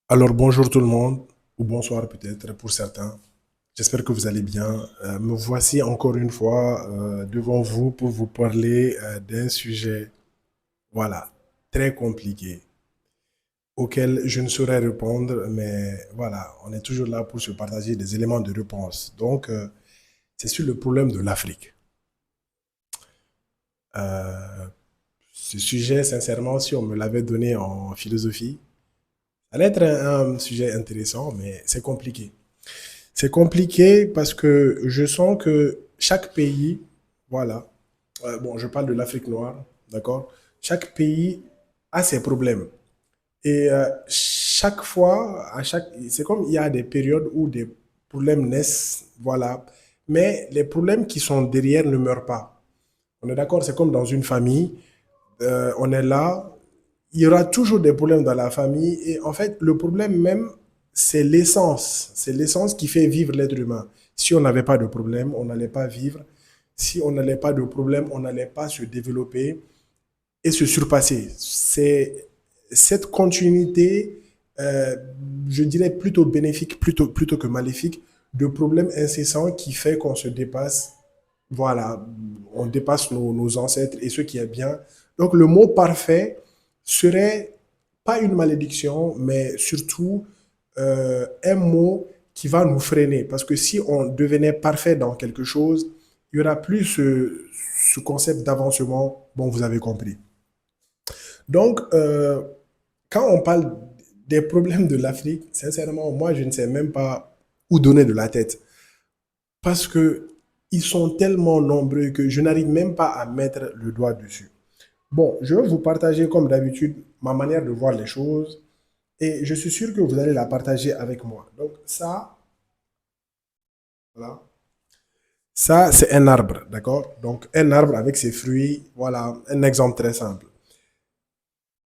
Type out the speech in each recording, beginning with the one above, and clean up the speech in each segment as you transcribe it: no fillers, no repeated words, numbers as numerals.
Alors bonjour tout le monde, ou bonsoir peut-être pour certains. J'espère que vous allez bien. Me voici encore une fois devant vous pour vous parler d'un sujet, voilà, très compliqué, auquel je ne saurais répondre, mais voilà, on est toujours là pour se partager des éléments de réponse. Donc, c'est sur le problème de l'Afrique. Euh, Ce sujet, sincèrement, si on me l'avait donné en philosophie, ça allait être un sujet intéressant, mais c'est compliqué. C'est compliqué parce que je sens que chaque pays, voilà, bon, je parle de l'Afrique noire, d'accord? Chaque pays a ses problèmes. Et chaque fois, c'est comme il y a des périodes où des problèmes naissent, voilà. Mais les problèmes qui sont derrière ne meurent pas. On est d'accord? C'est comme dans une famille, on est là, il y aura toujours des problèmes dans la famille. Et en fait, le problème même, c'est l'essence. C'est l'essence qui fait vivre l'être humain. Si on n'avait pas de problème, on n'allait pas vivre. Si on n'allait pas de problème, on n'allait pas se développer et se surpasser. C'est cette continuité, euh, je dirais plutôt bénéfique, plutôt que maléfique, de problèmes incessants qui fait qu'on se dépasse. Voilà, on dépasse nos ancêtres et ce qui est bien. Donc le mot parfait serait pas une malédiction, mais surtout un mot qui va nous freiner. Parce que si on devenait parfait dans quelque chose, il n'y aura plus ce concept d'avancement. Bon, vous avez compris. Donc, quand on parle des problèmes de l'Afrique, sincèrement, moi, je ne sais même pas où donner de la tête. Parce que ils sont tellement nombreux que je n'arrive même pas à mettre le doigt dessus. Bon, je vais vous partager, comme d'habitude, ma manière de voir les choses. Et je suis sûr que vous allez la partager avec moi. Donc, ça, voilà. Ça, c'est un arbre, d'accord? Donc, un arbre avec ses fruits, voilà, un exemple très simple.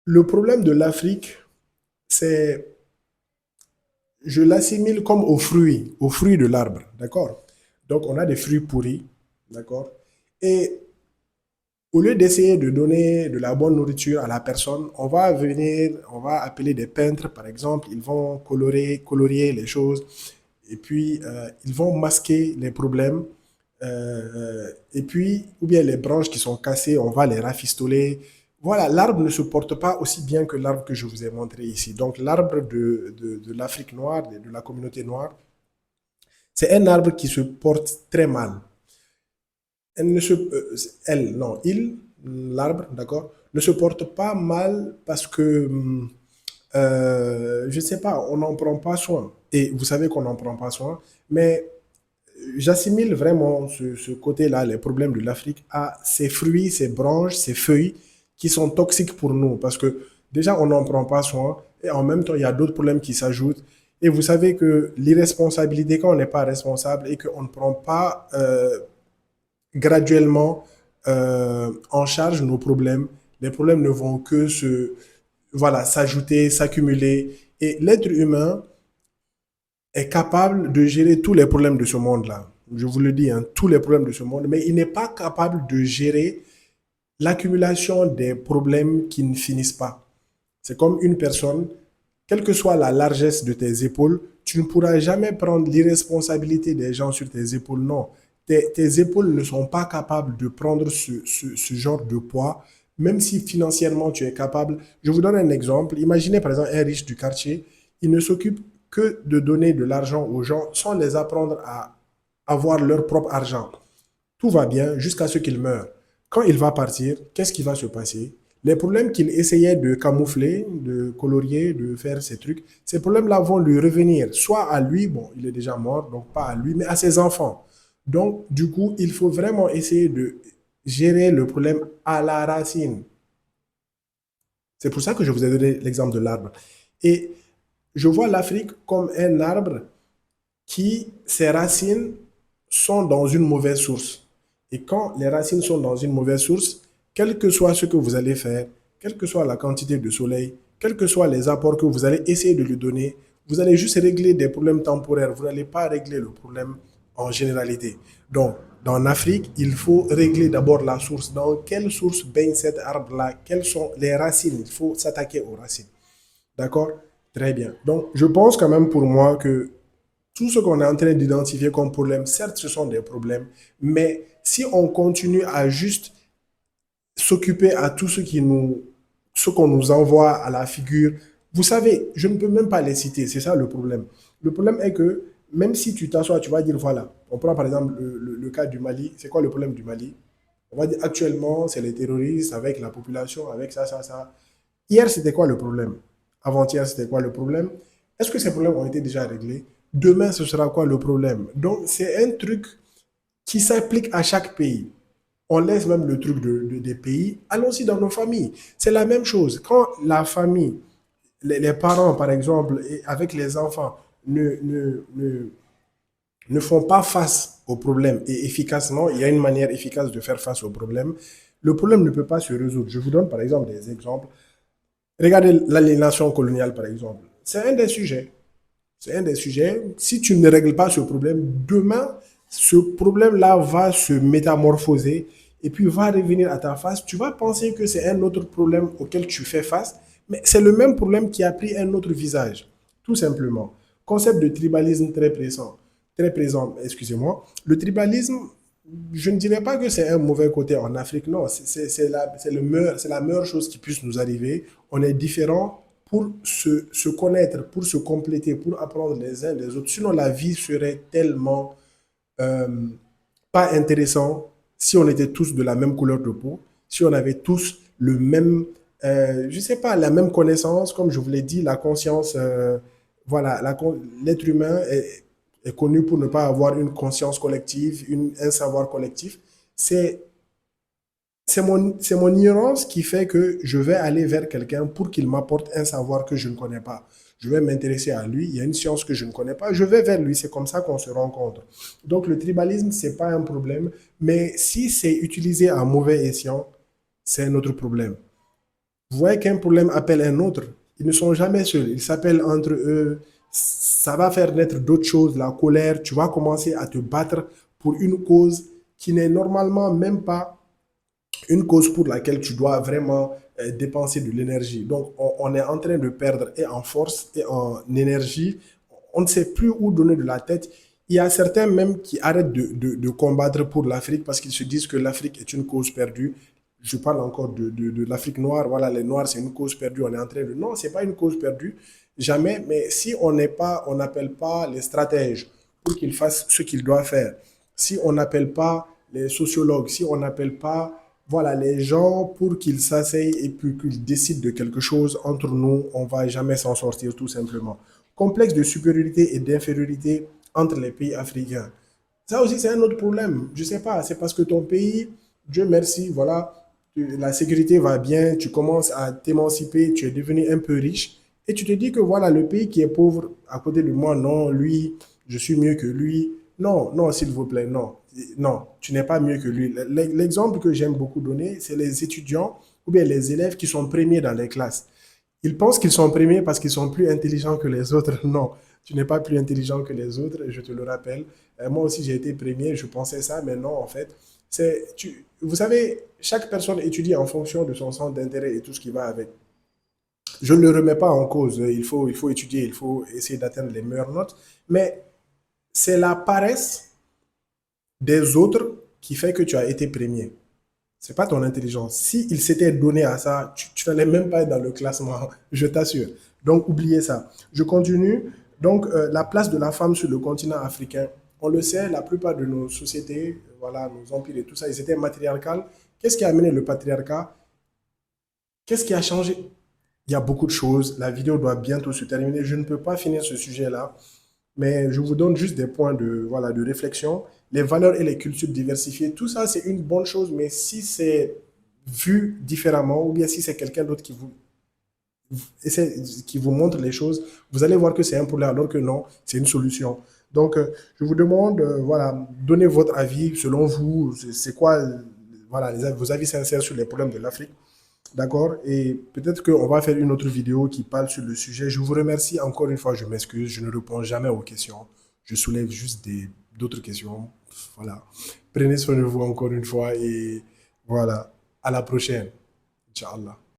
Le problème de l'Afrique, c'est je l'assimile comme aux fruits de l'arbre, d'accord? Donc, on a des fruits pourris, d'accord? Et au lieu d'essayer de donner de la bonne nourriture à la personne, on va appeler des peintres, par exemple, ils vont colorier les choses, et puis ils vont masquer les problèmes, et puis, ou bien les branches qui sont cassées, on va les rafistoler. Voilà, l'arbre ne se porte pas aussi bien que l'arbre que je vous ai montré ici. Donc, l'arbre de l'Afrique noire, de la communauté noire, c'est un arbre qui se porte très mal. Elle ne se, elle, non, il, l'arbre, d'accord, ne se porte pas mal parce que, je ne sais pas, on n'en prend pas soin. Et vous savez qu'on n'en prend pas soin, mais j'assimile vraiment ce côté-là, les problèmes de l'Afrique, à ces fruits, ces branches, ces feuilles qui sont toxiques pour nous. Parce que déjà, on n'en prend pas soin. Et en même temps, il y a d'autres problèmes qui s'ajoutent. Et vous savez que l'irresponsabilité, quand on n'est pas responsable et qu'on ne prend pas graduellement en charge nos problèmes, les problèmes ne vont que voilà, s'ajouter, s'accumuler. Et l'être humain est capable de gérer tous les problèmes de ce monde-là. Je vous le dis, hein, tous les problèmes de ce monde, mais il n'est pas capable de gérer l'accumulation des problèmes qui ne finissent pas. C'est comme une personne, quelle que soit la largesse de tes épaules, tu ne pourras jamais prendre l'irresponsabilité des gens sur tes épaules. Non, tes épaules ne sont pas capables de prendre ce genre de poids, même si financièrement tu es capable. Je vous donne un exemple. Imaginez par exemple un riche du quartier, il ne s'occupe que de donner de l'argent aux gens sans les apprendre à avoir leur propre argent. Tout va bien jusqu'à ce qu'il meure. Quand il va partir, qu'est-ce qui va se passer? Les problèmes qu'il essayait de camoufler, de colorier, de faire ces trucs, ces problèmes-là vont lui revenir, soit à lui, bon, il est déjà mort, donc pas à lui, mais à ses enfants. Donc, du coup, il faut vraiment essayer de gérer le problème à la racine. C'est pour ça que je vous ai donné l'exemple de l'arbre. Et je vois l'Afrique comme un arbre qui, ses racines sont dans une mauvaise source. Et quand les racines sont dans une mauvaise source, quel que soit ce que vous allez faire, quelle que soit la quantité de soleil, quels que soient les apports que vous allez essayer de lui donner, vous allez juste régler des problèmes temporaires. Vous n'allez pas régler le problème en généralité. Donc, dans l'Afrique, il faut régler d'abord la source. Dans quelle source baigne cet arbre-là? Quelles sont les racines? Il faut s'attaquer aux racines. D'accord? Très bien. Donc, je pense quand même pour moi que tout ce qu'on est en train d'identifier comme problème, certes, ce sont des problèmes, mais si on continue à juste s'occuper à tout ce qu'on nous envoie à la figure, vous savez, je ne peux même pas les citer, c'est ça le problème. Le problème est que même si tu t'assois, tu vas dire, voilà, on prend par exemple le cas du Mali, c'est quoi le problème du Mali? On va dire actuellement, c'est les terroristes avec la population, avec ça, ça, ça. Hier, c'était quoi le problème? Avant-hier, c'était quoi le problème? Est-ce que ces problèmes ont été déjà réglés? Demain, ce sera quoi le problème? Donc, c'est un truc qui s'applique à chaque pays. On laisse même le truc des pays. Allons-y dans nos familles. C'est la même chose. Quand la famille, les parents, par exemple, et avec les enfants, ne font pas face au problème et efficacement, il y a une manière efficace de faire face au le problème ne peut pas se résoudre. Je vous donne par exemple des exemples. Regardez l'aliénation coloniale, par exemple. C'est un des sujets. C'est un des sujets. Si tu ne règles pas ce problème, demain, ce problème-là va se métamorphoser et puis va revenir à ta face. Tu vas penser que c'est un autre problème auquel tu fais face, mais c'est le même problème qui a pris un autre visage, tout simplement. Concept de tribalisme très présent, excusez-moi. Le tribalisme, je ne dirais pas que c'est un mauvais côté en Afrique, non, c'est la meilleure chose qui puisse nous arriver. On est différents pour se connaître, pour se compléter, pour apprendre les uns des autres. Sinon, la vie serait tellement euh, pas intéressant si on était tous de la même couleur de peau, si on avait tous le même, je sais pas, la même connaissance, comme je vous l'ai dit, la conscience, voilà, l'être humain est connu pour ne pas avoir une conscience collective, un savoir collectif. C'est c'est mon ignorance qui fait que je vais aller vers quelqu'un pour qu'il m'apporte un savoir que je ne connais pas. Je vais m'intéresser à lui, il y a une science que je ne connais pas, je vais vers lui, c'est comme ça qu'on se rencontre. Donc le tribalisme, c'est pas un problème, mais si c'est utilisé à mauvais escient, c'est un autre problème. Vous voyez qu'un problème appelle un autre, ils ne sont jamais seuls, ils s'appellent entre eux, ça va faire naître d'autres choses, la colère, tu vas commencer à te battre pour une cause qui n'est normalement même pas une cause pour laquelle tu dois vraiment dépenser de l'énergie. Donc, on est en train de perdre et en force et en énergie. On ne sait plus où donner de la tête. Il y a certains même qui arrêtent de combattre pour l'Afrique parce qu'ils se disent que l'Afrique est une cause perdue. Je parle encore de l'Afrique noire. Voilà, les Noirs, c'est une cause perdue. On est en train de... Non, c'est pas une cause perdue. Jamais. Mais si on n'est pas, on n'appelle pas les stratèges pour qu'ils fassent ce qu'ils doivent faire, si on n'appelle pas les sociologues, si on n'appelle pas voilà, les gens, pour qu'ils s'asseyent et puis qu'ils décident de quelque chose entre nous, on va jamais s'en sortir tout simplement. Complexe de supériorité et d'infériorité entre les pays africains. Ça aussi, c'est un autre problème. Je sais pas, c'est parce que ton pays, Dieu merci, voilà, la sécurité va bien, tu commences à t'émanciper, tu es devenu un peu riche, et tu te dis que voilà, le pays qui est pauvre à côté de moi, non, lui, je suis mieux que lui. Non, non, s'il vous plaît, non. Non, tu n'es pas mieux que lui. L'exemple que j'aime beaucoup donner, c'est les étudiants ou bien les élèves qui sont premiers dans les classes. Ils pensent qu'ils sont premiers parce qu'ils sont plus intelligents que les autres. Non, tu n'es pas plus intelligent que les autres, je te le rappelle. Moi aussi, j'ai été premier, je pensais ça, mais non, en fait. Vous savez, chaque personne étudie en fonction de son centre d'intérêt et tout ce qui va avec. Je ne le remets pas en cause. Il faut étudier, il faut essayer d'atteindre les meilleures notes. Mais c'est la paresse des autres qui fait que tu as été premier. C'est pas ton intelligence. Si il s'était donné à ça, tu n'allais même pas être dans le classement, je t'assure. Donc, oubliez ça. Je continue. Donc, la place de la femme sur le continent africain. On le sait, la plupart de nos sociétés, voilà, nos empires et tout ça, ils étaient matriarcales. Qu'est-ce qui a amené le patriarcat? Qu'est-ce qui a changé? Il y a beaucoup de choses. La vidéo doit bientôt se terminer. Je ne peux pas finir ce sujet-là, mais je vous donne juste des points de, voilà, de réflexion. Les valeurs et les cultures diversifiées, tout ça, c'est une bonne chose, mais si c'est vu différemment, ou bien si c'est quelqu'un d'autre qui vous montre les choses, vous allez voir que c'est un problème, alors que non, c'est une solution. Donc, je vous demande, voilà, donnez votre avis selon vous, c'est quoi, voilà, vos avis sincères sur les problèmes de l'Afrique. D'accord? Et peut-être qu'on va faire une autre vidéo qui parle sur le sujet. Je vous remercie encore une fois, je m'excuse, je ne réponds jamais aux questions. Je soulève juste d'autres questions. Voilà. Prenez soin de vous encore une fois et voilà. À la prochaine. Inch'Allah.